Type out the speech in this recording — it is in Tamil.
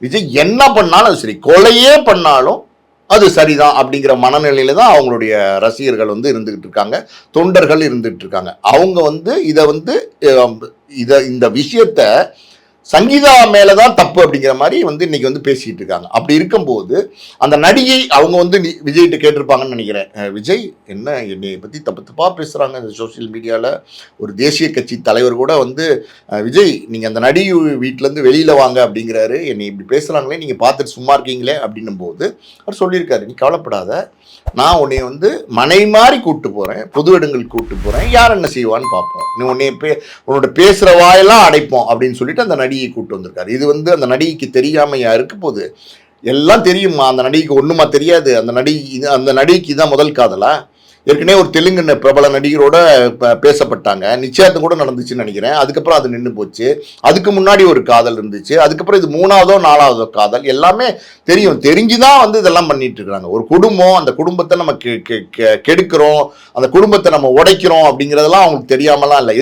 விஜய் என்ன பண்ணாலும் அது சரி, கொலையே பண்ணாலும் அது சரிதான் அப்படிங்கிற மனநிலையில தான் அவங்களுடைய ரசிகர்கள் வந்து இருந்துகிட்டு இருக்காங்க, தொண்டர்கள் இருந்துகிட்டு இருக்காங்க. அவங்க வந்து இந்த விஷயத்த சங்கீதா மேலதான் தப்பு அப்படிங்கிற மாதிரி வந்து இன்னைக்கு வந்து பேசிட்டு இருக்காங்க. அப்படி இருக்கும்போது அந்த நடிகை அவங்க வந்து விஜய்கிட்ட கேட்டிருப்பாங்கன்னு நினைக்கிறேன், விஜய் என்ன என்னை பத்தி தப்பு தப்பா பேசுறாங்க இந்த சோசியல் மீடியால, ஒரு தேசிய கட்சி தலைவர் கூட வந்து விஜய் நீங்க அந்த நடிகை வீட்டுல இருந்து வெளியில வாங்க அப்படிங்கிறாரு, என்னை இப்படி பேசுறாங்களே நீங்க பார்த்துட்டு சும்மா இருக்கீங்களே அப்படின்னும் போது அவர் சொல்லியிருக்காரு, நீ கவலைப்படாத, நான் உன்னைய வந்து மனை மாதிரி கூப்பிட்டு போறேன், பொது இடங்களுக்கு கூப்பிட்டு போறேன், யார் என்ன செய்வான்னு பார்ப்போம், நீ உன்னோட பேசுற வாயெல்லாம் அடைப்போம் அப்படின்னு சொல்லிட்டு அந்த நடிகை கூப்பிட்டு வந்திருக்காரு. இது வந்து அந்த நடிகைக்கு தெரியாம இருக்க போது, எல்லாம் தெரியுமா, அந்த நடிகைக்கு ஒண்ணுமா தெரியாது. அந்த நடிகைக்கு தான் முதல் காதலா? ஏற்கனவே ஒரு தெலுங்கு பிரபல நடிகரோட பேசப்பட்டாங்க, நிச்சயத்தும் கூட நடந்துச்சுன்னு நினைக்கிறேன். அதுக்கப்புறம் அது நின்று போச்சு. அதுக்கு முன்னாடி ஒரு காதல் இருந்துச்சு, அதுக்கப்புறம் இது 3ஆவதோ 4ஆவதோ காதல். எல்லாமே தெரிஞ்சுதான் வந்து இதெல்லாம் பண்ணிட்டு இருக்காங்க. ஒரு குடும்பம், அந்த குடும்பத்தை நம்ம கெடுக்கிறோம், அந்த குடும்பத்தை நம்ம உடைக்கிறோம் அப்படிங்கிறதெல்லாம் அவங்களுக்கு தெரியாமலாம் இல்லை.